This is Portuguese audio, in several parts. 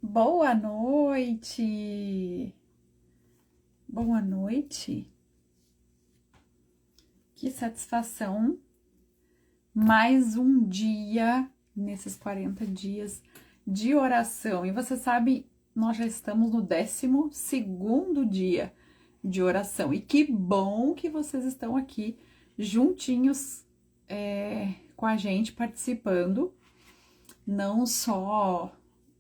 Boa noite! Boa noite! Que satisfação! Mais um dia nesses 40 dias de oração. E você sabe, nós já estamos no 12º dia de oração. E que bom que vocês estão aqui juntinhos com a gente participando. Não só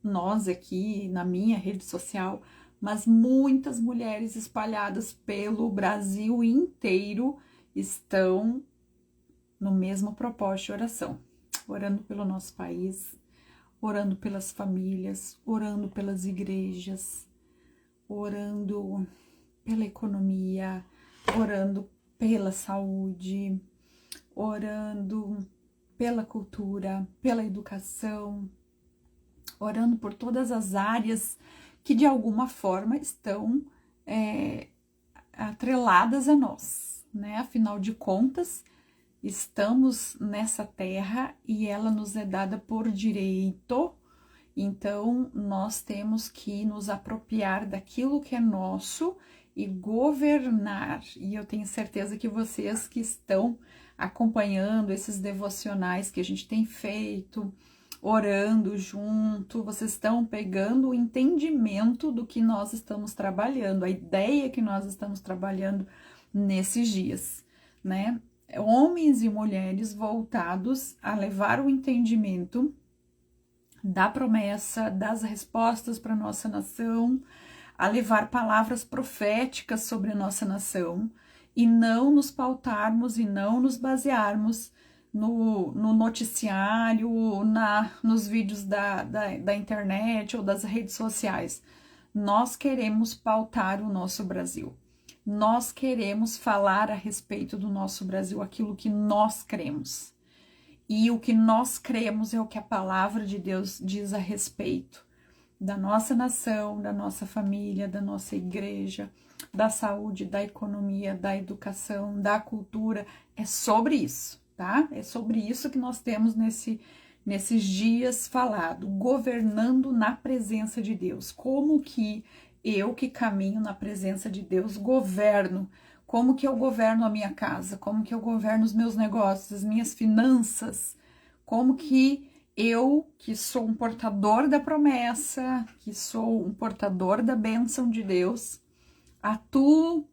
nós aqui na minha rede social, mas muitas mulheres espalhadas pelo Brasil inteiro estão no mesmo propósito de oração, orando pelo nosso país, orando pelas famílias, orando pelas igrejas, orando pela economia, orando pela saúde, orando pela cultura, pela educação, orando por todas as áreas que de alguma forma estão atreladas a nós, né? Afinal de contas, estamos nessa terra e ela nos é dada por direito, então nós temos que nos apropriar daquilo que é nosso e governar. E eu tenho certeza que vocês que estão acompanhando esses devocionais que a gente tem feito, orando junto, vocês estão pegando o entendimento do que nós estamos trabalhando, a ideia que nós estamos trabalhando nesses dias, né? Homens e mulheres voltados a levar o entendimento da promessa, das respostas para a nossa nação, a levar palavras proféticas sobre a nossa nação e não nos pautarmos e não nos basearmos no noticiário, nos vídeos da internet ou das redes sociais. Nós queremos pautar o nosso Brasil. Nós queremos falar a respeito do nosso Brasil, aquilo que nós cremos. E o que nós cremos é o que a palavra de Deus diz a respeito da nossa nação, da nossa família, da nossa igreja, da saúde, da economia, da educação, da cultura. É sobre isso, tá? É sobre isso que nós temos nesses dias falado, governando na presença de Deus. Como que eu que caminho na presença de Deus governo? Como que eu governo a minha casa? Como que eu governo os meus negócios, as minhas finanças? Como que eu, que sou um portador da promessa, que sou um portador da bênção de Deus, atuo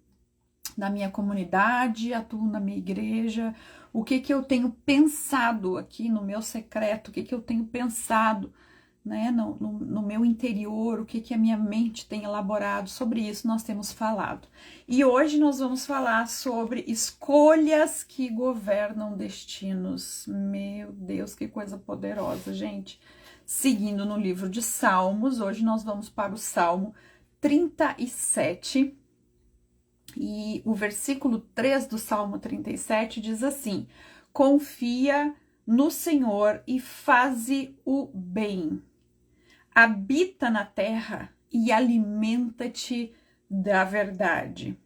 na minha comunidade, atuo na minha igreja, o que que eu tenho pensado aqui no meu secreto, o que que eu tenho pensado, né, no meu interior, o que que a minha mente tem elaborado, sobre isso nós temos falado. E hoje nós vamos falar sobre escolhas que governam destinos. Meu Deus, que coisa poderosa, gente. Seguindo no livro de Salmos, hoje nós vamos para o Salmo 37, e o versículo 3 do Salmo 37 diz assim: confia no Senhor e faze o bem. Habita na terra e alimenta-te da verdade.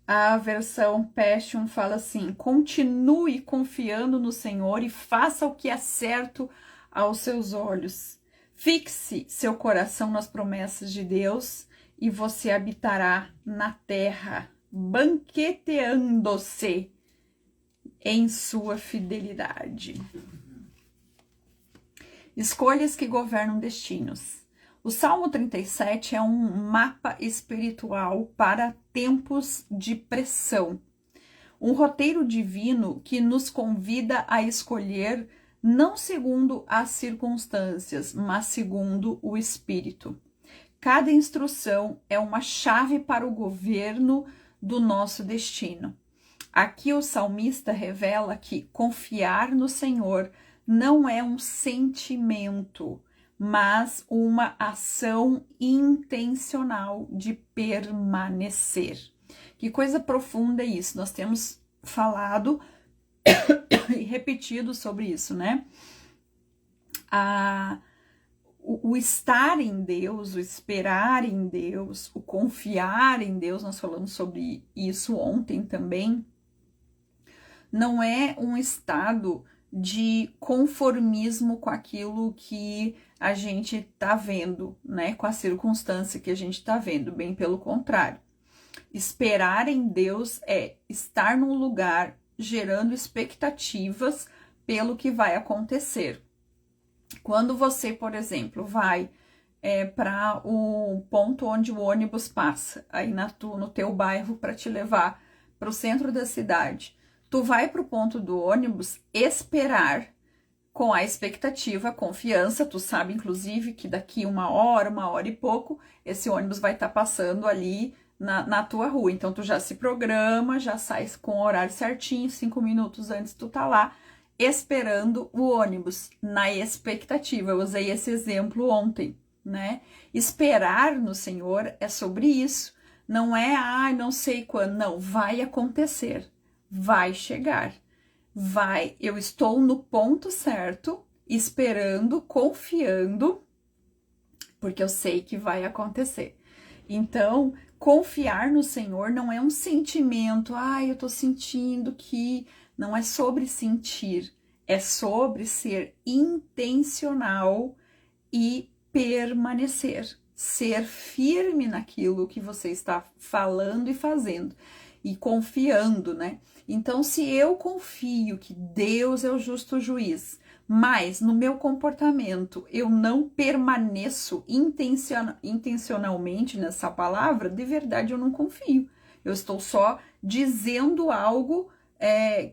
A versão Passion fala assim: continue confiando no Senhor e faça o que é certo aos seus olhos. Fixe seu coração nas promessas de Deus e você habitará na terra, banqueteando-se em sua fidelidade. Escolhas que governam destinos. O Salmo 37 é um mapa espiritual para tempos de pressão. Um roteiro divino que nos convida a escolher não segundo as circunstâncias, mas segundo o Espírito. Cada instrução é uma chave para o governo do nosso destino. Aqui o salmista revela que confiar no Senhor não é um sentimento, mas uma ação intencional de permanecer. Que coisa profunda é isso. Nós temos falado e repetido sobre isso, né? O estar em Deus, o esperar em Deus, o confiar em Deus, nós falamos sobre isso ontem também, não é um estado de conformismo com aquilo que a gente tá vendo, né? Com a circunstância que a gente tá vendo, bem pelo contrário. Esperar em Deus é estar num lugar gerando expectativas pelo que vai acontecer. Quando você, por exemplo, vai para o ponto onde o ônibus passa, aí no teu bairro para te levar para o centro da cidade, tu vai para o ponto do ônibus esperar com a expectativa, a confiança, tu sabe inclusive que daqui uma hora e pouco, esse ônibus vai estar passando ali na tua rua. Então tu já se programa, já sai com o horário certinho, 5 minutos antes tu tá lá, esperando o ônibus, na expectativa. Eu usei esse exemplo ontem, né? Esperar no Senhor é sobre isso. Não é, não sei quando. Não, vai acontecer. Vai chegar. Vai, eu estou no ponto certo, esperando, confiando, porque eu sei que vai acontecer. Então, confiar no Senhor não é um sentimento, eu tô sentindo que. Não é sobre sentir, é sobre ser intencional e permanecer, ser firme naquilo que você está falando e fazendo e confiando, né? Então, se eu confio que Deus é o justo juiz, mas no meu comportamento eu não permaneço intencionalmente nessa palavra, de verdade eu não confio. Eu estou só dizendo algo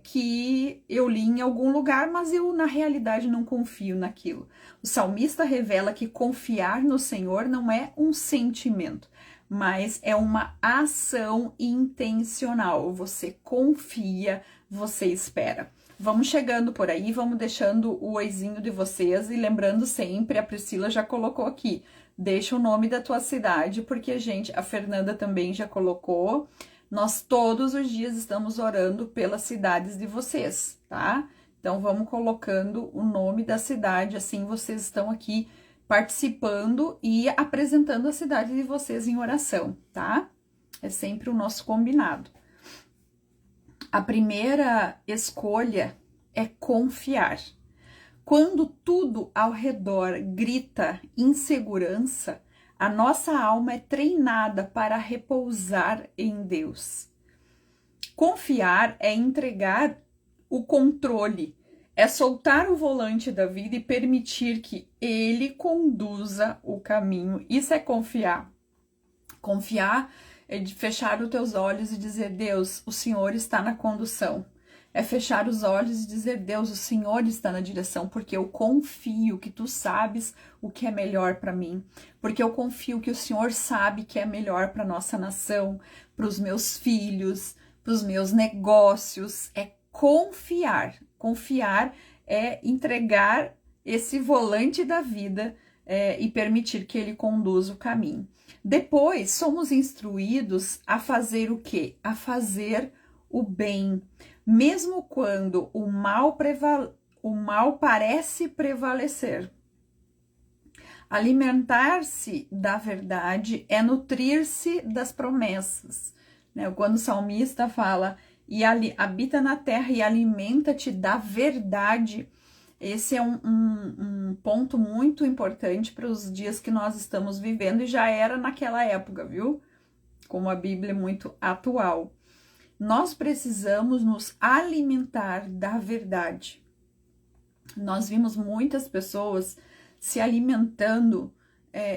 que eu li em algum lugar, mas eu na realidade não confio naquilo. O salmista revela que confiar no Senhor não é um sentimento, mas é uma ação intencional. Você confia, você espera. Vamos chegando por aí, vamos deixando o oizinho de vocês e lembrando sempre, a Priscila já colocou aqui, deixa o nome da tua cidade, porque a Fernanda também já colocou. Nós todos os dias estamos orando pelas cidades de vocês, tá? Então vamos colocando o nome da cidade, assim vocês estão aqui participando e apresentando a cidade de vocês em oração, tá? É sempre o nosso combinado. A primeira escolha é confiar. Quando tudo ao redor grita insegurança, a nossa alma é treinada para repousar em Deus. Confiar é entregar o controle, é soltar o volante da vida e permitir que Ele conduza o caminho. Isso é confiar. Confiar é de fechar os teus olhos e dizer, Deus, o Senhor está na condução. É fechar os olhos e dizer, Deus, o Senhor está na direção, porque eu confio que Tu sabes o que é melhor para mim, porque eu confio que o Senhor sabe que é melhor para nossa nação, para os meus filhos, para os meus negócios. É confiar. Confiar é entregar esse volante da vida e permitir que Ele conduza o caminho. Depois, somos instruídos a fazer o quê? A fazer o bem. Mesmo quando o mal parece prevalecer. Alimentar-se da verdade é nutrir-se das promessas. Né? Quando o salmista fala, habita na terra e alimenta-te da verdade, esse é um ponto muito importante para os dias que nós estamos vivendo e já era naquela época, viu? Como a Bíblia é muito atual. Nós precisamos nos alimentar da verdade. Nós vimos muitas pessoas se alimentando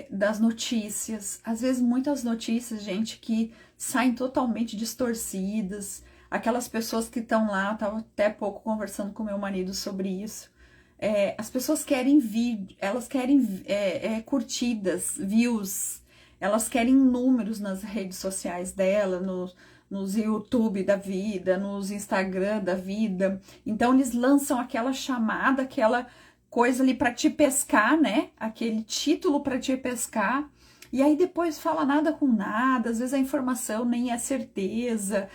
das notícias. Às vezes, muitas notícias, gente, que saem totalmente distorcidas. Aquelas pessoas que estão lá, estava até pouco conversando com meu marido sobre isso. As pessoas querem vídeo, elas querem curtidas, views, elas querem números nas redes sociais dela, nos YouTube da vida, nos Instagram da vida. Então, eles lançam aquela chamada, aquela coisa ali para te pescar, né? Aquele título para te pescar. E aí depois fala nada com nada, às vezes a informação nem é certeza.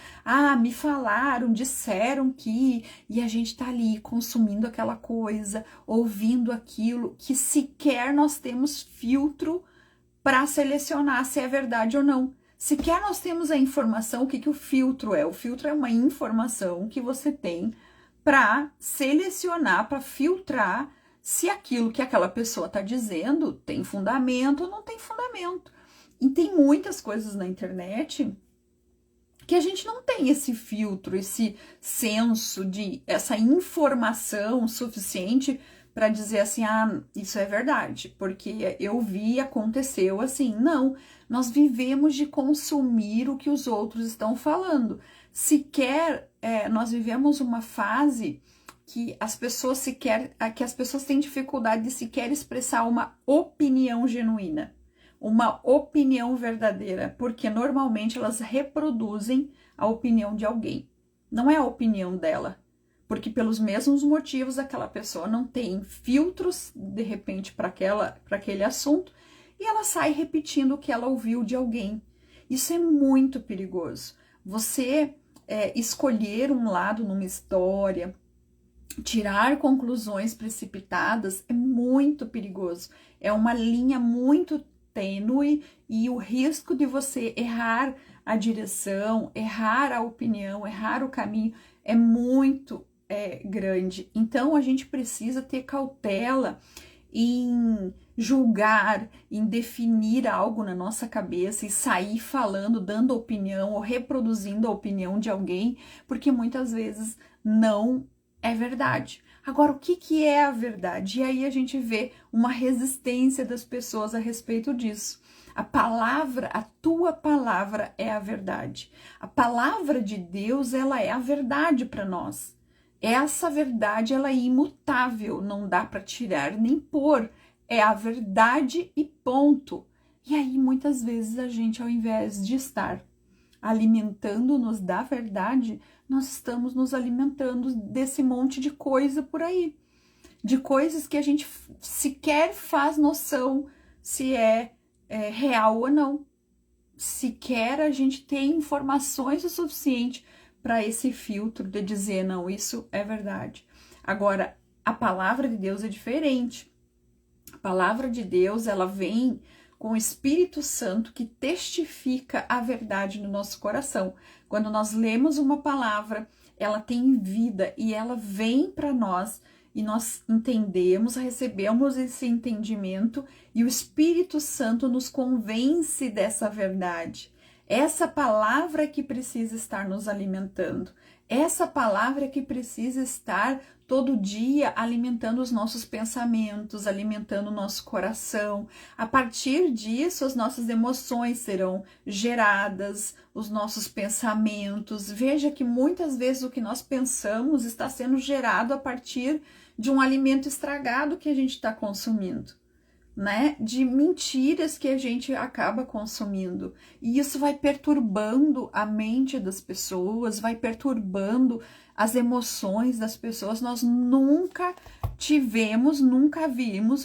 Me falaram, disseram que... E a gente tá ali consumindo aquela coisa, ouvindo aquilo, que sequer nós temos filtro para selecionar se é verdade ou não. Sequer nós temos a informação, o que o filtro é? O filtro é uma informação que você tem para selecionar, para filtrar se aquilo que aquela pessoa está dizendo tem fundamento ou não tem fundamento. E tem muitas coisas na internet que a gente não tem esse filtro, esse senso de essa informação suficiente para dizer assim, ah, isso é verdade, porque eu vi, aconteceu assim. Não, nós vivemos de consumir o que os outros estão falando. Sequer nós vivemos uma fase que as pessoas têm dificuldade de sequer expressar uma opinião genuína, uma opinião verdadeira, porque normalmente elas reproduzem a opinião de alguém, não é a opinião dela, porque pelos mesmos motivos aquela pessoa não tem filtros, de repente, para aquele assunto, e ela sai repetindo o que ela ouviu de alguém. Isso é muito perigoso. Você escolher um lado numa história, tirar conclusões precipitadas é muito perigoso. É uma linha muito tênue e o risco de você errar a direção, errar a opinião, errar o caminho é muito grande. Então a gente precisa ter cautela em julgar, em definir algo na nossa cabeça e sair falando, dando opinião ou reproduzindo a opinião de alguém, porque muitas vezes não é verdade. Agora, o que é a verdade? E aí a gente vê uma resistência das pessoas a respeito disso. A palavra, a tua palavra é a verdade. A palavra de Deus, ela é a verdade para nós. Essa verdade, ela é imutável, não dá para tirar nem pôr. É a verdade e ponto. E aí, muitas vezes, a gente, ao invés de estar alimentando-nos da verdade, nós estamos nos alimentando desse monte de coisa por aí. De coisas que a gente sequer faz noção se é real ou não. Sequer a gente tem informações o suficiente para esse filtro de dizer, não, isso é verdade. Agora, a palavra de Deus é diferente. A palavra de Deus, ela vem com o Espírito Santo que testifica a verdade no nosso coração. Quando nós lemos uma palavra, ela tem vida e ela vem para nós e nós entendemos, recebemos esse entendimento e o Espírito Santo nos convence dessa verdade. Essa palavra que precisa estar nos alimentando, essa palavra que precisa estar todo dia alimentando os nossos pensamentos, alimentando o nosso coração. A partir disso, as nossas emoções serão geradas, os nossos pensamentos. Veja que muitas vezes o que nós pensamos está sendo gerado a partir de um alimento estragado que a gente está consumindo, né? De mentiras que a gente acaba consumindo. E isso vai perturbando a mente das pessoas, vai perturbando as emoções das pessoas. Nós nunca vimos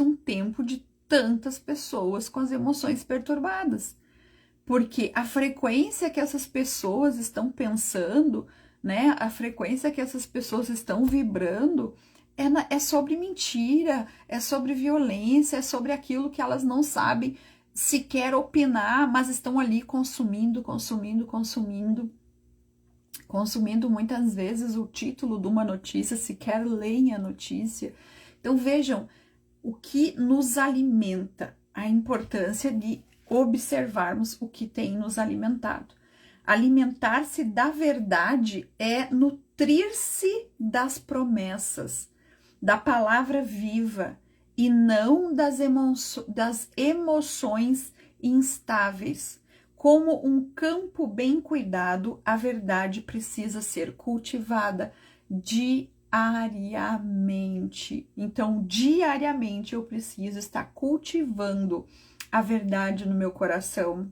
um tempo de tantas pessoas com as emoções perturbadas. Porque a frequência que essas pessoas estão pensando, né? A frequência que essas pessoas estão vibrando é sobre mentira, é sobre violência, é sobre aquilo que elas não sabem sequer opinar, mas estão ali consumindo muitas vezes o título de uma notícia, sequer leem a notícia. Então vejam o que nos alimenta, a importância de observarmos o que tem nos alimentado. Alimentar-se da verdade é nutrir-se das promessas, da palavra viva e não das emoções instáveis. Como um campo bem cuidado, a verdade precisa ser cultivada diariamente. Então, diariamente eu preciso estar cultivando a verdade no meu coração,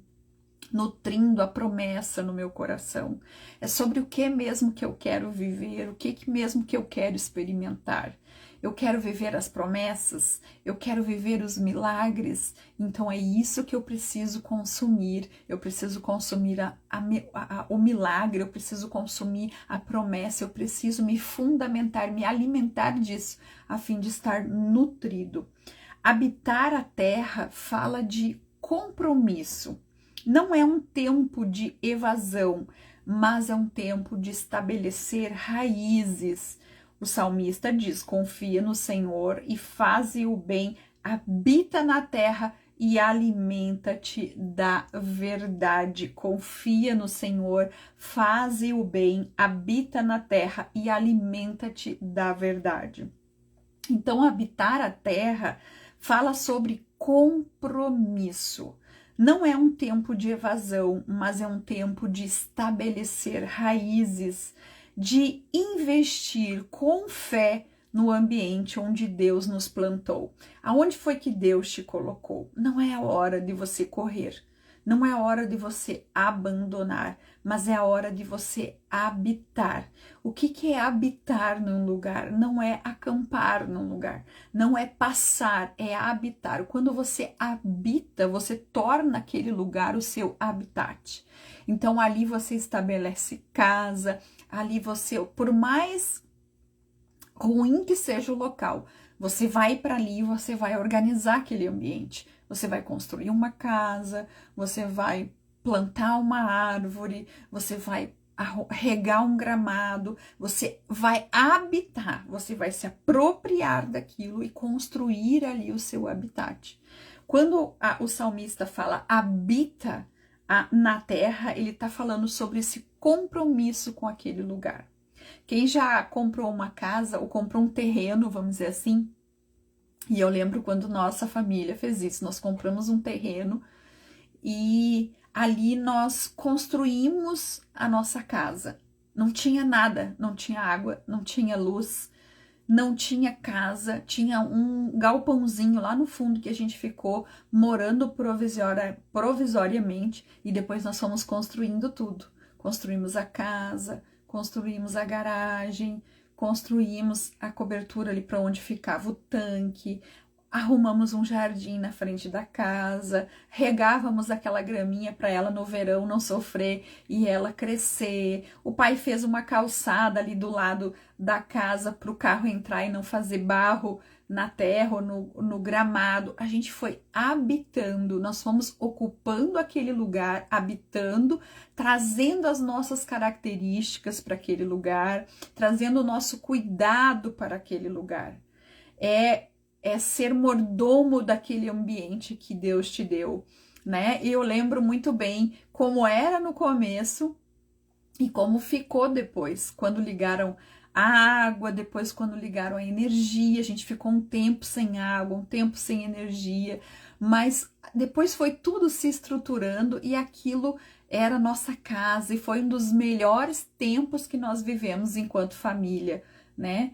nutrindo a promessa no meu coração. É sobre o que mesmo que eu quero viver, o que mesmo que eu quero experimentar. Eu quero viver as promessas, eu quero viver os milagres, então é isso que eu preciso consumir. Eu preciso consumir o milagre, eu preciso consumir a promessa, eu preciso me fundamentar, me alimentar disso, a fim de estar nutrido. Habitar a terra fala de compromisso. Não é um tempo de evasão, mas é um tempo de estabelecer raízes. O salmista diz: confia no Senhor e faze o bem, habita na terra e alimenta-te da verdade. Confia no Senhor, faze o bem, habita na terra e alimenta-te da verdade. Então, habitar a terra fala sobre compromisso. Não é um tempo de evasão, mas é um tempo de estabelecer raízes, de investir com fé no ambiente onde Deus nos plantou. Aonde foi que Deus te colocou? Não é a hora de você correr, não é a hora de você abandonar, mas é a hora de você habitar. O que é habitar num lugar? Não é acampar num lugar, não é passar, é habitar. Quando você habita, você torna aquele lugar o seu habitat. Então ali você estabelece casa, ali você, por mais ruim que seja o local, você vai para ali e você vai organizar aquele ambiente. Você vai construir uma casa, você vai plantar uma árvore, você vai regar um gramado, você vai habitar, você vai se apropriar daquilo e construir ali o seu habitat. Quando o salmista fala habita na terra, ele está falando sobre esse compromisso com aquele lugar. Quem já comprou uma casa ou comprou um terreno, vamos dizer assim, e eu lembro quando nossa família fez isso, nós compramos um terreno e ali nós construímos a nossa casa. Não tinha nada, não tinha água, não tinha luz, não tinha casa, tinha um galpãozinho lá no fundo que a gente ficou morando provisoriamente e depois nós fomos construindo tudo. Construímos a casa, construímos a garagem, construímos a cobertura ali para onde ficava o tanque, arrumamos um jardim na frente da casa, regávamos aquela graminha para ela no verão não sofrer e ela crescer. O pai fez uma calçada ali do lado da casa para o carro entrar e não fazer barro na terra ou no gramado. A gente foi habitando, nós fomos ocupando aquele lugar, habitando, trazendo as nossas características para aquele lugar, trazendo o nosso cuidado para aquele lugar. É ser mordomo daquele ambiente que Deus te deu, né? E eu lembro muito bem como era no começo e como ficou depois, quando ligaram a água, depois quando ligaram a energia, a gente ficou um tempo sem água, um tempo sem energia, mas depois foi tudo se estruturando e aquilo era a nossa casa e foi um dos melhores tempos que nós vivemos enquanto família, né?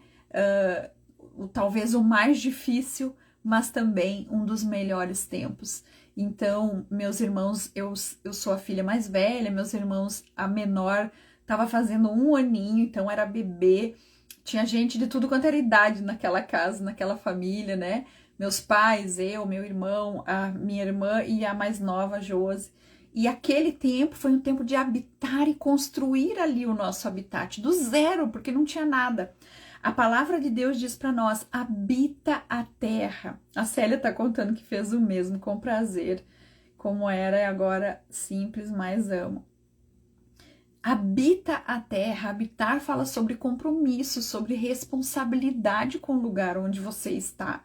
Talvez o mais difícil, mas também um dos melhores tempos. Então, meus irmãos, eu sou a filha mais velha, meus irmãos, a menor estava fazendo 1 aninho, então era bebê, tinha gente de tudo quanto era idade naquela casa, naquela família, né? Meus pais, eu, meu irmão, a minha irmã e a mais nova, a Josi. E aquele tempo foi um tempo de habitar e construir ali o nosso habitat, do zero, porque não tinha nada. A palavra de Deus diz para nós, habita a terra. A Célia está contando que fez o mesmo com prazer, como era e agora simples, mas amo. Habita a terra, habitar fala sobre compromisso, sobre responsabilidade com o lugar onde você está.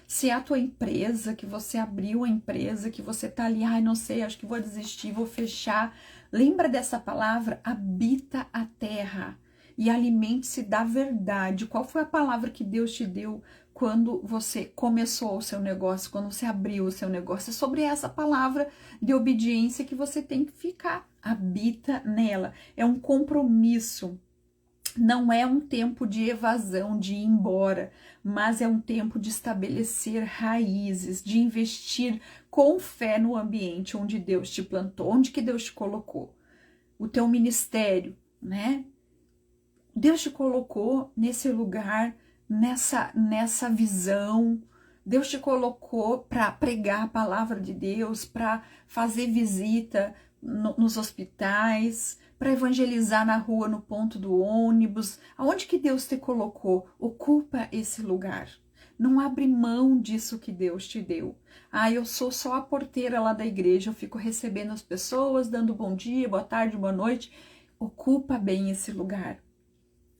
Se é a tua empresa, que você abriu a empresa, que você tá ali, ai, não sei, acho que vou desistir, vou fechar. Lembra dessa palavra? Habita a terra. E alimente-se da verdade. Qual foi a palavra que Deus te deu quando você começou o seu negócio, quando você abriu o seu negócio? É sobre essa palavra de obediência que você tem que ficar. Habita nela. É um compromisso. Não é um tempo de evasão, de ir embora, mas é um tempo de estabelecer raízes, de investir com fé no ambiente onde Deus te plantou, onde que Deus te colocou. O teu ministério, né? Deus te colocou nesse lugar, nessa visão. Deus te colocou para pregar a palavra de Deus, para fazer visita nos hospitais, para evangelizar na rua, no ponto do ônibus. Aonde que Deus te colocou? Ocupa esse lugar. Não abre mão disso que Deus te deu. Ah, eu sou só a porteira lá da igreja, eu fico recebendo as pessoas, dando bom dia, boa tarde, boa noite. Ocupa bem esse lugar.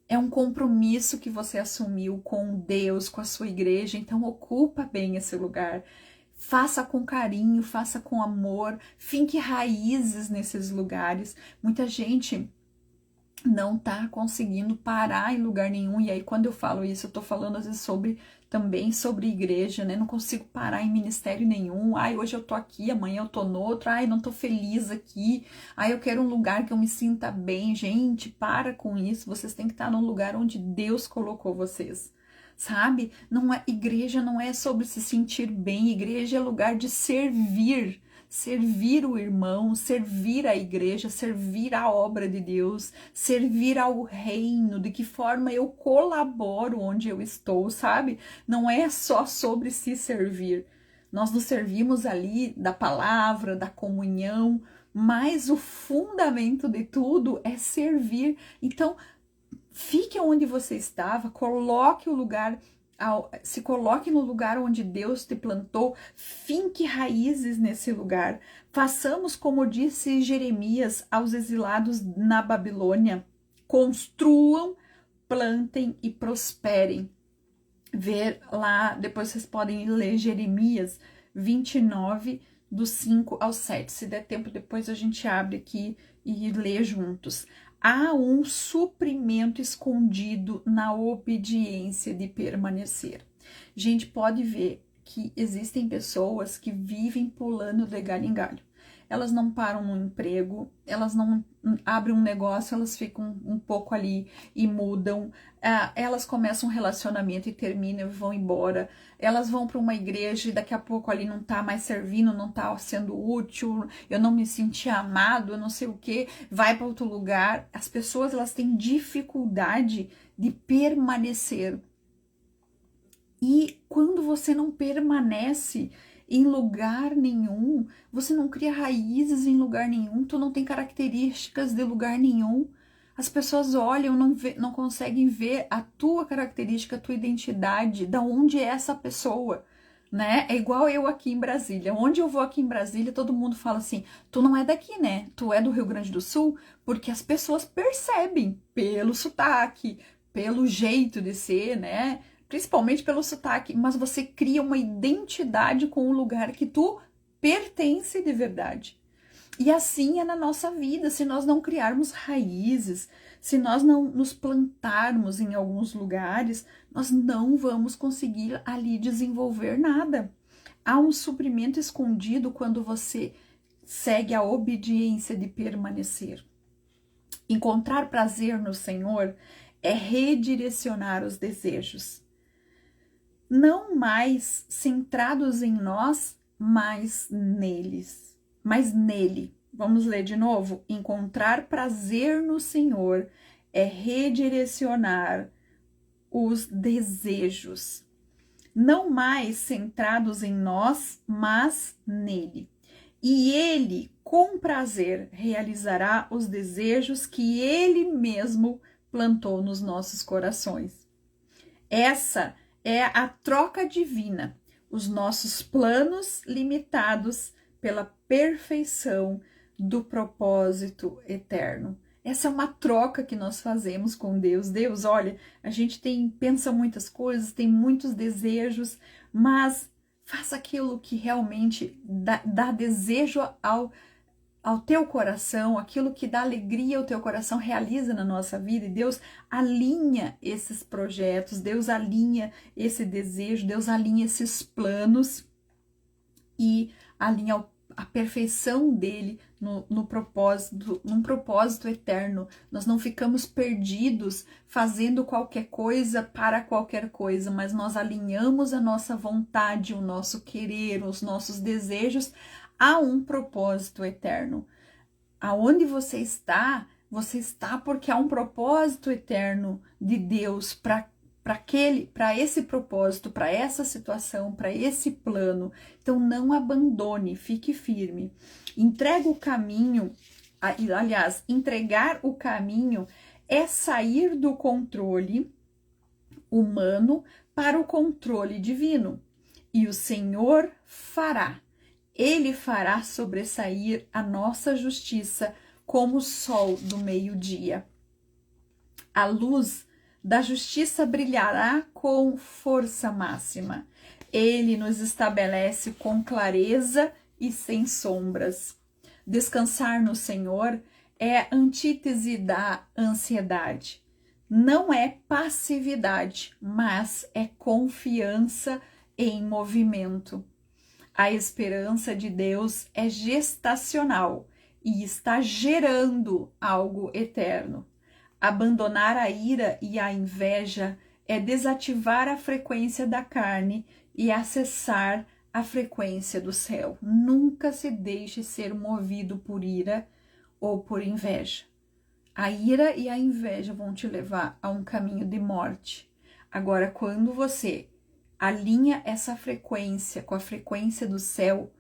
É um compromisso que você assumiu com Deus, com a sua igreja, então ocupa bem esse lugar. Faça com carinho, faça com amor, finque raízes nesses lugares. Muita gente não tá conseguindo parar em lugar nenhum, e aí quando eu falo isso, eu tô falando às vezes também sobre igreja, né? Não consigo parar em ministério nenhum. Ai, hoje eu tô aqui, amanhã eu tô no outro. Ai, não tô feliz aqui. Ai, eu quero um lugar que eu me sinta bem. Gente, para com isso. Vocês têm que estar num lugar onde Deus colocou vocês. Sabe? Não é igreja, não é sobre se sentir bem. Igreja é lugar de servir. Servir o irmão, servir a igreja, servir a obra de Deus, servir ao reino, de que forma eu colaboro onde eu estou, sabe? Não é só sobre se servir. Nós nos servimos ali da palavra, da comunhão, mas o fundamento de tudo é servir. Então, fique onde você estava, coloque o lugar, se coloque no lugar onde Deus te plantou, finque raízes nesse lugar. Façamos como disse Jeremias aos exilados na Babilônia: construam, plantem e prosperem. Ver lá, depois vocês podem ler Jeremias 29, do 5 ao 7. Se der tempo, depois a gente abre aqui e lê juntos. Há um suprimento escondido na obediência de permanecer. Gente, pode ver que existem pessoas que vivem pulando de galho em galho. Elas não param no emprego, elas não abrem um negócio, elas ficam um pouco ali e mudam. Elas começam um relacionamento e terminam e vão embora. Elas vão para uma igreja e daqui a pouco ali não tá mais servindo, não tá sendo útil, eu não me senti amado, eu não sei o que, vai para outro lugar. As pessoas, elas têm dificuldade de permanecer. E quando você não permanece em lugar nenhum, você não cria raízes em lugar nenhum, tu não tem características de lugar nenhum, as pessoas olham, não conseguem ver a tua característica, a tua identidade, da onde é essa pessoa, né? É igual eu aqui em Brasília. Onde eu vou aqui em Brasília, todo mundo fala assim: tu não é daqui, né? Tu é do Rio Grande do Sul, porque as pessoas percebem pelo sotaque, pelo jeito de ser, né? Principalmente pelo sotaque, mas você cria uma identidade com o lugar que tu pertence de verdade. E assim é na nossa vida, se nós não criarmos raízes, se nós não nos plantarmos em alguns lugares, nós não vamos conseguir ali desenvolver nada. Há um suprimento escondido quando você segue a obediência de permanecer. Encontrar prazer no Senhor é redirecionar os desejos. Não mais centrados em nós, mas nele. Vamos ler de novo? Encontrar prazer no Senhor é redirecionar os desejos. Não mais centrados em nós, mas nele. E ele, com prazer, realizará os desejos que ele mesmo plantou nos nossos corações. Essa é a troca divina, os nossos planos limitados pela perfeição do propósito eterno. Essa é uma troca que nós fazemos com Deus. Deus, olha, a gente pensa muitas coisas, tem muitos desejos, mas faça aquilo que realmente dá desejo ao teu coração, aquilo que dá alegria ao teu coração, realiza na nossa vida, e Deus alinha esses projetos, Deus alinha esse desejo, Deus alinha esses planos e alinha a perfeição dele num propósito eterno. Nós não ficamos perdidos fazendo qualquer coisa para qualquer coisa, mas nós alinhamos a nossa vontade, o nosso querer, os nossos desejos há um propósito eterno. Aonde você está porque há um propósito eterno de Deus para esse propósito, para essa situação, para esse plano. Então não abandone, fique firme. Entrega o caminho, aliás, entregar o caminho é sair do controle humano para o controle divino. E o Senhor fará. Ele fará sobressair a nossa justiça como o sol do meio-dia. A luz da justiça brilhará com força máxima. Ele nos estabelece com clareza e sem sombras. Descansar no Senhor é a antítese da ansiedade. Não é passividade, mas é confiança em movimento. A esperança de Deus é gestacional e está gerando algo eterno. Abandonar a ira e a inveja é desativar a frequência da carne e acessar a frequência do céu. Nunca se deixe ser movido por ira ou por inveja. A ira e a inveja vão te levar a um caminho de morte. Agora, quando você alinha essa frequência com a frequência do céu,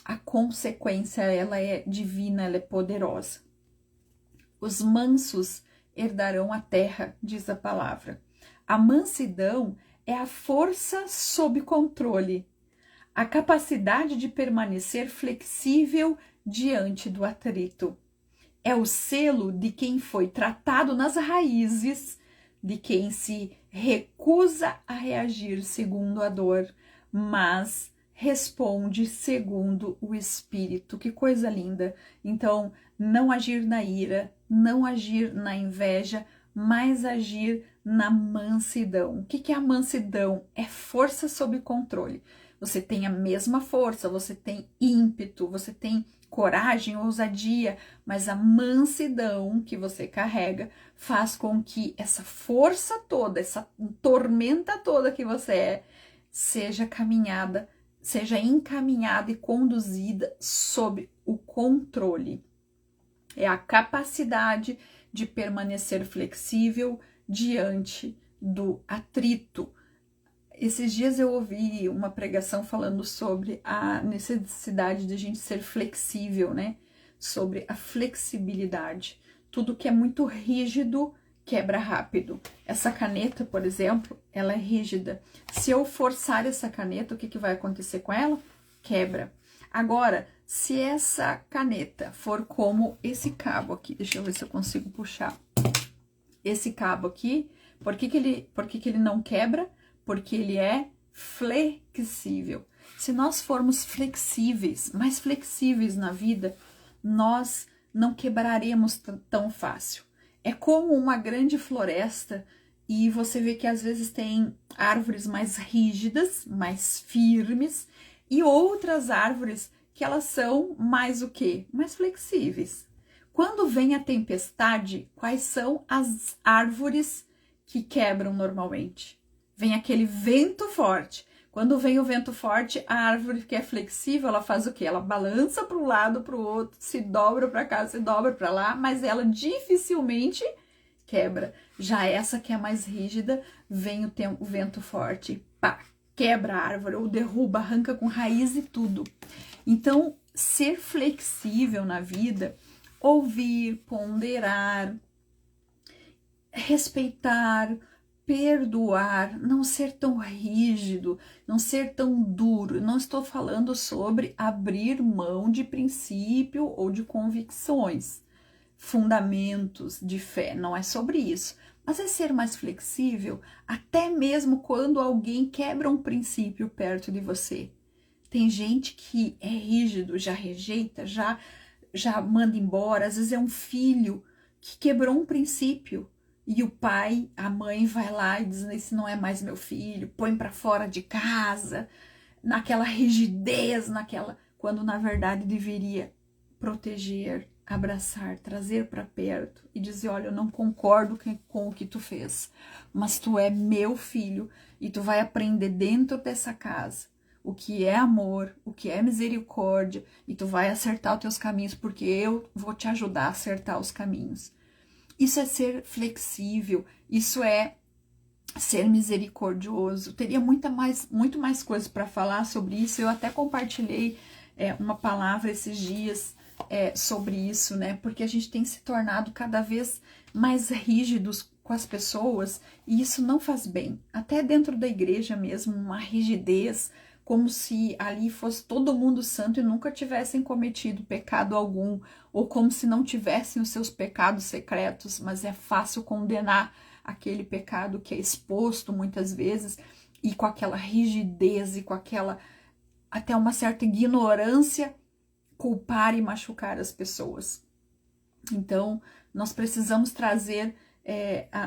a consequência, ela é divina, ela é poderosa. Os mansos herdarão a terra, diz a palavra. A mansidão é a força sob controle, a capacidade de permanecer flexível diante do atrito. É o selo de quem foi tratado nas raízes, de quem se recusa a reagir segundo a dor, mas responde segundo o Espírito. Que coisa linda! Então, não agir na ira, não agir na inveja, mas agir na mansidão. O que é a mansidão? É força sob controle. Você tem a mesma força, você tem ímpeto, você tem coragem, ousadia, mas a mansidão que você carrega faz com que essa força toda, essa tormenta toda que você é, seja encaminhada e conduzida sob o controle. É a capacidade de permanecer flexível diante do atrito. Esses dias eu ouvi uma pregação falando sobre a necessidade de a gente ser flexível, né? Sobre a flexibilidade. Tudo que é muito rígido quebra rápido. Essa caneta, por exemplo, ela é rígida. Se eu forçar essa caneta, o que vai acontecer com ela? Quebra. Agora, se essa caneta for como esse cabo aqui, deixa eu ver se eu consigo puxar. Esse cabo aqui, por que ele não quebra? Porque ele é flexível. Se nós formos flexíveis, mais flexíveis na vida, nós não quebraremos tão fácil. É como uma grande floresta e você vê que às vezes tem árvores mais rígidas, mais firmes e outras árvores que elas são mais o quê? Mais flexíveis. Quando vem a tempestade, quais são as árvores que quebram normalmente? Vem aquele vento forte. Quando vem o vento forte, a árvore que é flexível, ela faz o quê? Ela balança para um lado, para o outro, se dobra para cá, se dobra para lá, mas ela dificilmente quebra. Já essa que é mais rígida, vem o vento forte, pá, quebra a árvore, ou derruba, arranca com raiz e tudo. Então, ser flexível na vida, ouvir, ponderar, respeitar, perdoar, não ser tão rígido, não ser tão duro. Não estou falando sobre abrir mão de princípio ou de convicções, fundamentos de fé, não é sobre isso. Mas é ser mais flexível, até mesmo quando alguém quebra um princípio perto de você. Tem gente que é rígido, já rejeita, já manda embora. Às vezes é um filho que quebrou um princípio. E o pai, a mãe vai lá e diz, esse não é mais meu filho, põe para fora de casa, naquela rigidez, quando na verdade deveria proteger, abraçar, trazer para perto e dizer, olha, eu não concordo com o que tu fez, mas tu é meu filho e tu vai aprender dentro dessa casa o que é amor, o que é misericórdia e tu vai acertar os teus caminhos porque eu vou te ajudar a acertar os caminhos. Isso é ser flexível, isso é ser misericordioso. Teria muito mais coisas para falar sobre isso. Eu até compartilhei uma palavra esses dias sobre isso, né? Porque a gente tem se tornado cada vez mais rígidos com as pessoas e isso não faz bem. Até dentro da igreja mesmo, uma rigidez, como se ali fosse todo mundo santo e nunca tivessem cometido pecado algum, ou como se não tivessem os seus pecados secretos, mas é fácil condenar aquele pecado que é exposto muitas vezes, e com aquela rigidez e com aquela até uma certa ignorância, culpar e machucar as pessoas. Então, nós precisamos trazer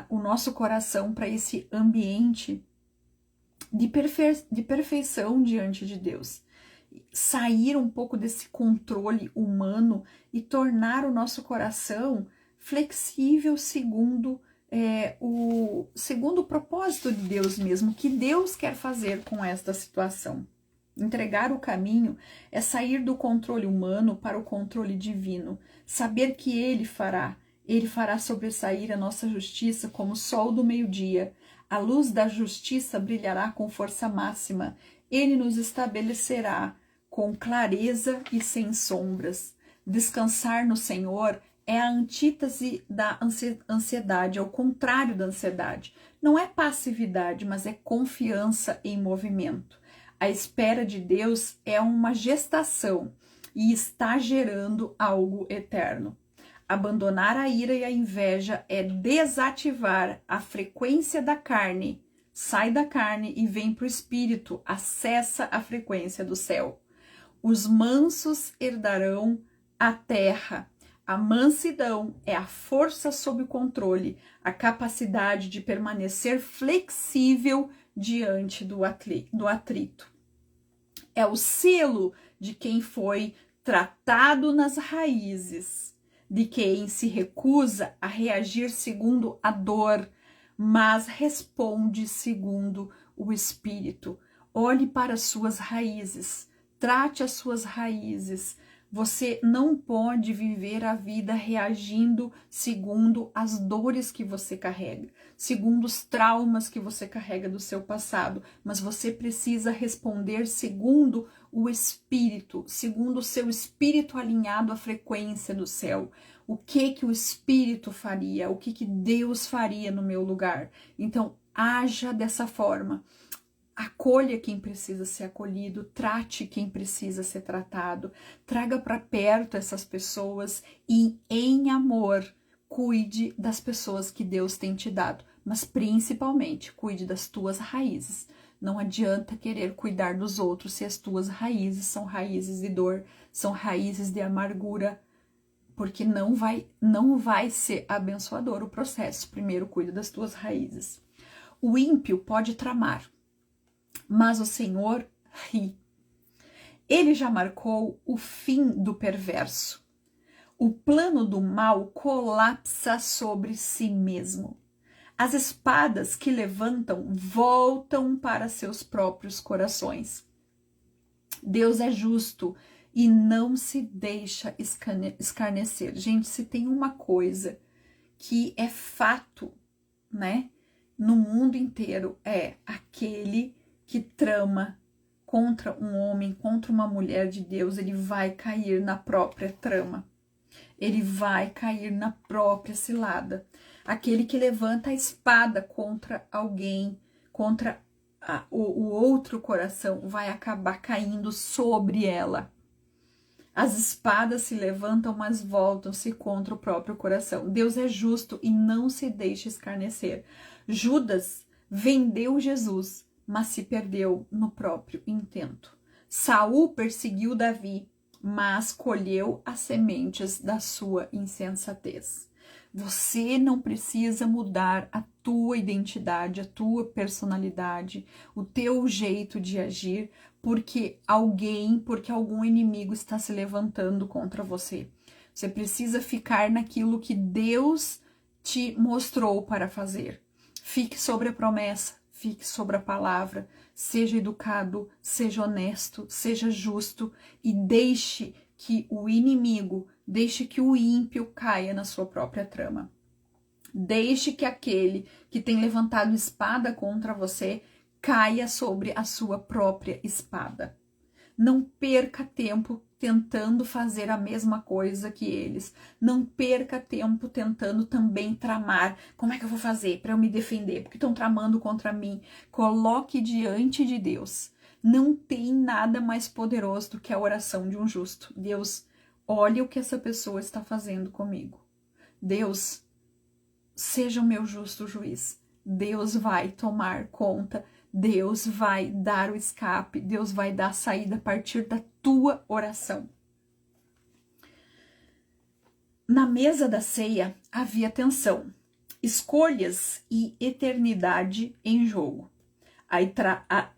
o nosso coração para esse ambiente de perfeição diante de Deus. Sair um pouco desse controle humano e tornar o nosso coração flexível segundo o propósito de Deus mesmo, que Deus quer fazer com esta situação. Entregar o caminho é sair do controle humano para o controle divino, saber que Ele fará sobressair a nossa justiça como o sol do meio-dia. A luz da justiça brilhará com força máxima. Ele nos estabelecerá com clareza e sem sombras. Descansar no Senhor é a antítese da ansiedade, é o contrário da ansiedade. Não é passividade, mas é confiança em movimento. A espera de Deus é uma gestação e está gerando algo eterno. Abandonar a ira e a inveja é desativar a frequência da carne. Sai da carne e vem para o espírito, acessa a frequência do céu. Os mansos herdarão a terra. A mansidão é a força sob controle, a capacidade de permanecer flexível diante do atrito. É o selo de quem foi tratado nas raízes, de quem se recusa a reagir segundo a dor, mas responde segundo o Espírito. Olhe para as suas raízes, trate as suas raízes. Você não pode viver a vida reagindo segundo as dores que você carrega, segundo os traumas que você carrega do seu passado, mas você precisa responder segundo o Espírito, segundo o seu espírito alinhado à frequência do céu. O que o Espírito faria? O que Deus faria no meu lugar? Então, haja dessa forma. Acolha quem precisa ser acolhido, trate quem precisa ser tratado, traga para perto essas pessoas e, em amor, cuide das pessoas que Deus tem te dado, mas principalmente cuide das tuas raízes. Não adianta querer cuidar dos outros se as tuas raízes são raízes de dor, são raízes de amargura, porque não vai ser abençoador o processo. Primeiro, cuida das tuas raízes. O ímpio pode tramar, mas o Senhor ri. Ele já marcou o fim do perverso. O plano do mal colapsa sobre si mesmo. As espadas que levantam voltam para seus próprios corações. Deus é justo e não se deixa escarnecer. Gente, se tem uma coisa que é fato, né, no mundo inteiro, é aquele que trama contra um homem, contra uma mulher de Deus, ele vai cair na própria trama. Ele vai cair na própria cilada. Aquele que levanta a espada contra alguém, contra o outro coração, vai acabar caindo sobre ela. As espadas se levantam, mas voltam-se contra o próprio coração. Deus é justo e não se deixa escarnecer. Judas vendeu Jesus, mas se perdeu no próprio intento. Saul perseguiu Davi, mas colheu as sementes da sua insensatez. Você não precisa mudar a tua identidade, a tua personalidade, o teu jeito de agir, porque algum inimigo está se levantando contra você. Você precisa ficar naquilo que Deus te mostrou para fazer. Fique sobre a promessa, fique sobre a palavra, seja educado, seja honesto, seja justo e deixe que o inimigo, deixe que o ímpio caia na sua própria trama. Deixe que aquele que tem levantado espada contra você caia sobre a sua própria espada. Não perca tempo tentando fazer a mesma coisa que eles. Não perca tempo tentando também tramar. Como é que eu vou fazer para eu me defender? Porque estão tramando contra mim. Coloque diante de Deus. Não tem nada mais poderoso do que a oração de um justo. Deus, olha o que essa pessoa está fazendo comigo. Deus, seja o meu justo juiz. Deus vai tomar conta, Deus vai dar o escape, Deus vai dar a saída a partir da tua oração. Na mesa da ceia havia tensão, escolhas e eternidade em jogo.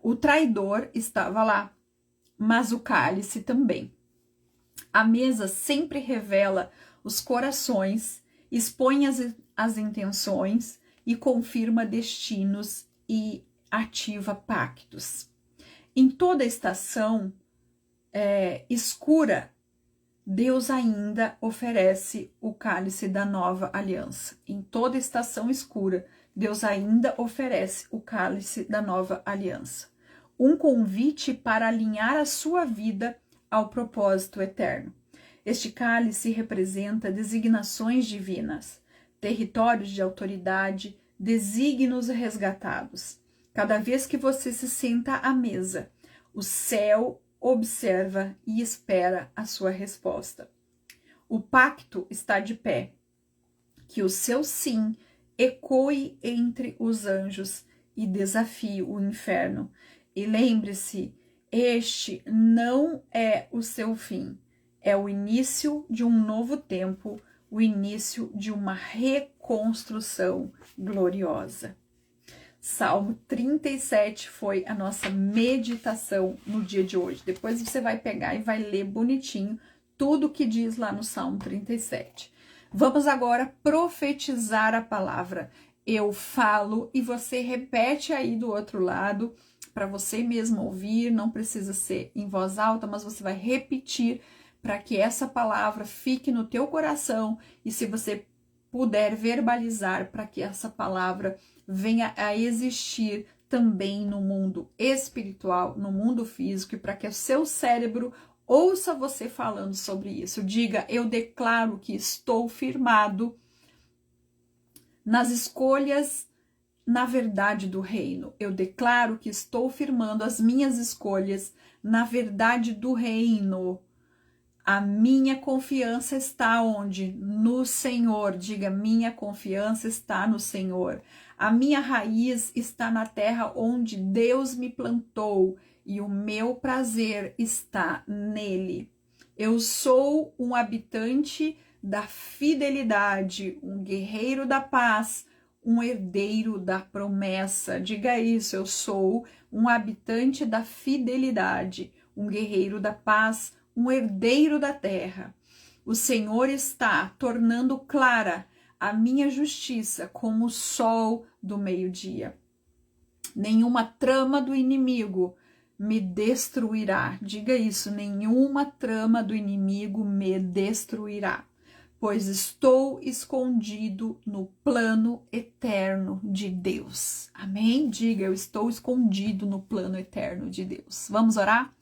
O traidor estava lá, mas o cálice também. A mesa sempre revela os corações, expõe as intenções e confirma destinos e ativa pactos. Em toda estação escura, Deus ainda oferece o cálice da nova aliança. Em toda estação escura, Deus ainda oferece o cálice da nova aliança. Um convite para alinhar a sua vida ao propósito eterno. Este cálice representa designações divinas, territórios de autoridade, desígnios resgatados. Cada vez que você se senta à mesa, o céu observa e espera a sua resposta. O pacto está de pé. Que o seu sim ecoe entre os anjos e desafie o inferno. E lembre-se, este não é o seu fim. É o início de um novo tempo, o início de uma reconstrução gloriosa. Salmo 37 foi a nossa meditação no dia de hoje. Depois você vai pegar e vai ler bonitinho tudo que diz lá no Salmo 37. Vamos agora profetizar a palavra. Eu falo e você repete aí do outro lado para você mesmo ouvir. Não precisa ser em voz alta, mas você vai repetir para que essa palavra fique no teu coração e se você puder verbalizar para que essa palavra venha a existir também no mundo espiritual, no mundo físico, e para que o seu cérebro ouça você falando sobre isso. Diga, eu declaro que estou firmado nas escolhas na verdade do reino. Eu declaro que estou firmando as minhas escolhas na verdade do reino. A minha confiança está onde? No Senhor. Diga, minha confiança está no Senhor. A minha raiz está na terra onde Deus me plantou e o meu prazer está nele. Eu sou um habitante da fidelidade, um guerreiro da paz, um herdeiro da promessa. Diga isso, eu sou um habitante da fidelidade, um guerreiro da paz, um herdeiro da terra. O Senhor está tornando clara a minha justiça como o sol do meio-dia. Nenhuma trama do inimigo me destruirá. Diga isso, nenhuma trama do inimigo me destruirá, pois estou escondido no plano eterno de Deus. Amém? Diga, eu estou escondido no plano eterno de Deus. Vamos orar?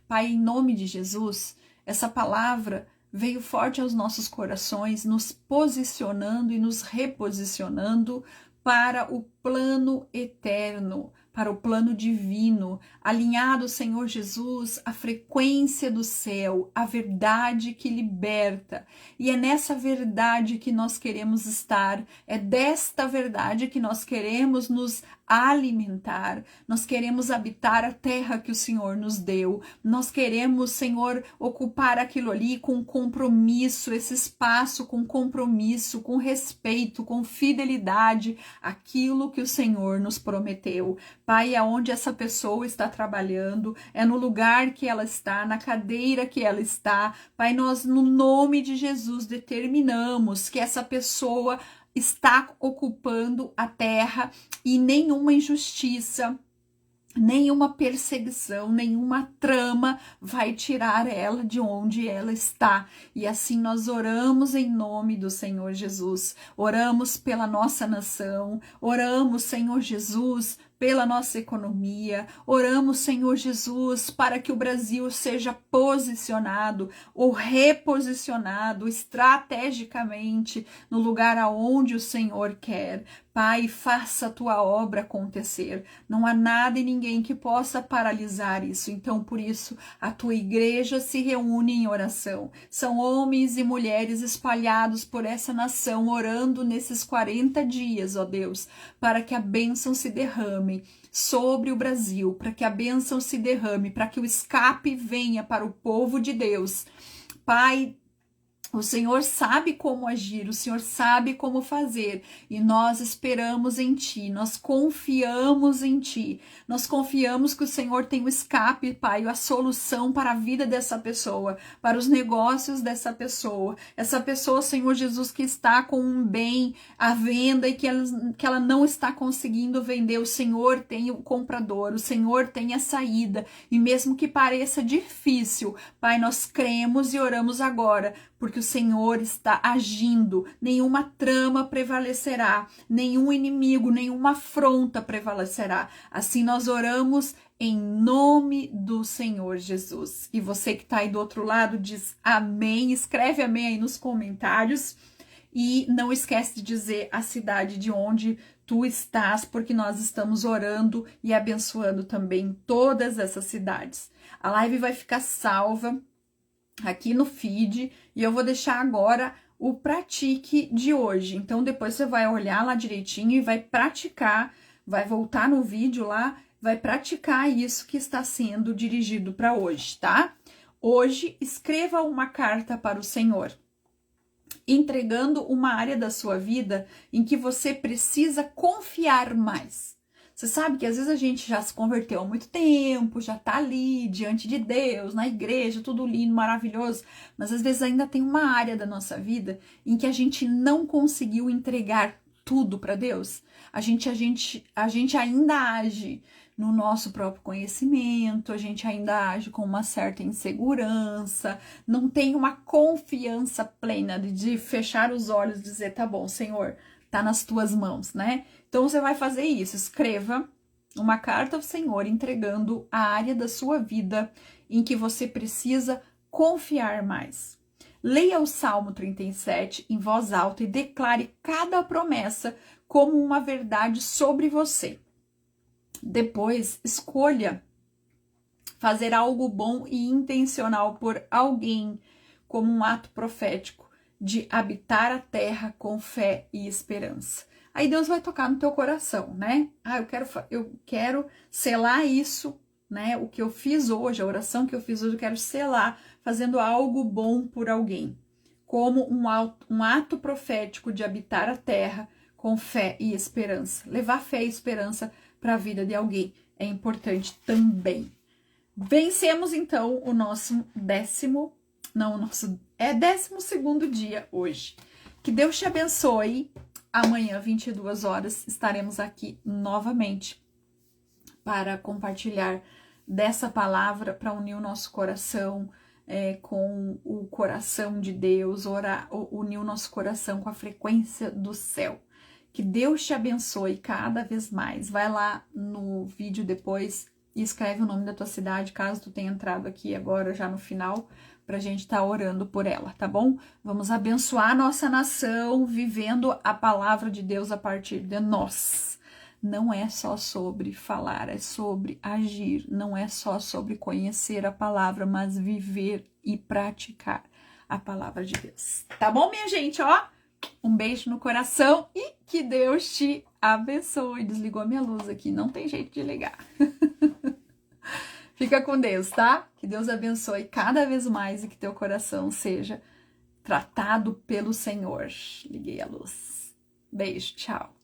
Pai, em nome de Jesus, essa palavra veio forte aos nossos corações, nos posicionando e nos reposicionando para o plano eterno, para o plano divino, alinhado, Senhor Jesus, à frequência do céu, a verdade que liberta. E é nessa verdade que nós queremos estar, é desta verdade que nós queremos nos alimentar, nós queremos habitar a terra que o Senhor nos deu, nós queremos, Senhor, ocupar aquilo ali com compromisso, esse espaço com compromisso, com respeito, com fidelidade, aquilo que o Senhor nos prometeu. Pai, aonde essa pessoa está trabalhando, é no lugar que ela está, na cadeira que ela está. Pai, nós, no nome de Jesus, determinamos que essa pessoa está ocupando a terra e nenhuma injustiça, nenhuma perseguição, nenhuma trama vai tirar ela de onde ela está. E assim nós oramos em nome do Senhor Jesus. Oramos pela nossa nação, oramos, Senhor Jesus, pela nossa economia, oramos, Senhor Jesus, para que o Brasil seja posicionado ou reposicionado estrategicamente no lugar aonde o Senhor quer. Pai, faça a tua obra acontecer. Não há nada e ninguém que possa paralisar isso. Então, por isso, a tua igreja se reúne em oração. São homens e mulheres espalhados por essa nação, orando nesses 40 dias, ó Deus, para que a bênção se derrame sobre o Brasil, para que a bênção se derrame, para que o escape venha para o povo de Deus. Pai, o Senhor sabe como agir, o Senhor sabe como fazer, e nós esperamos em Ti, nós confiamos em Ti, nós confiamos que o Senhor tem o escape, Pai, a solução para a vida dessa pessoa, para os negócios dessa pessoa, essa pessoa, Senhor Jesus, que está com um bem à venda e que ela não está conseguindo vender, o Senhor tem o comprador, o Senhor tem a saída, e mesmo que pareça difícil, Pai, nós cremos e oramos agora, porque o Senhor está agindo, nenhuma trama prevalecerá, nenhum inimigo, nenhuma afronta prevalecerá. Assim nós oramos em nome do Senhor Jesus. E você que está aí do outro lado diz amém, escreve amém aí nos comentários e não esquece de dizer a cidade de onde tu estás, porque nós estamos orando e abençoando também todas essas cidades. A live vai ficar salva aqui no feed, e eu vou deixar agora o pratique de hoje. Então, depois você vai olhar lá direitinho e vai praticar, vai voltar no vídeo lá, vai praticar isso que está sendo dirigido para hoje, tá? Hoje, escreva uma carta para o Senhor, entregando uma área da sua vida em que você precisa confiar mais. Você sabe que às vezes a gente já se converteu há muito tempo, já tá ali diante de Deus, na igreja, tudo lindo, maravilhoso, mas às vezes ainda tem uma área da nossa vida em que a gente não conseguiu entregar tudo para Deus. A gente ainda age no nosso próprio conhecimento, a gente ainda age com uma certa insegurança, não tem uma confiança plena de fechar os olhos e dizer, tá bom, Senhor, tá nas tuas mãos, né? Então você vai fazer isso, escreva uma carta ao Senhor entregando a área da sua vida em que você precisa confiar mais. Leia o Salmo 37 em voz alta e declare cada promessa como uma verdade sobre você. Depois, escolha fazer algo bom e intencional por alguém como um ato profético de habitar a terra com fé e esperança. Aí Deus vai tocar no teu coração, né? Eu quero selar isso, né? O que eu fiz hoje, a oração que eu fiz hoje, eu quero selar fazendo algo bom por alguém, como um ato profético de habitar a terra com fé e esperança. Levar fé e esperança para a vida de alguém é importante também. Vencemos então o nosso 12º dia hoje. Que Deus te abençoe. Amanhã, 22 horas, estaremos aqui novamente para compartilhar dessa palavra, para unir o nosso coração com o coração de Deus, unir o nosso coração com a frequência do céu. Que Deus te abençoe cada vez mais. Vai lá no vídeo depois e escreve o nome da tua cidade, caso tu tenha entrado aqui agora já no final, pra gente estar orando por ela, tá bom? Vamos abençoar a nossa nação, vivendo a palavra de Deus a partir de nós. Não é só sobre falar, é sobre agir. Não é só sobre conhecer a palavra, mas viver e praticar a palavra de Deus. Tá bom, minha gente? Ó, um beijo no coração e que Deus te abençoe. Desligou a minha luz aqui, não tem jeito de ligar. Fica com Deus, tá? Que Deus abençoe cada vez mais e que teu coração seja tratado pelo Senhor. Liguei a luz. Beijo, tchau.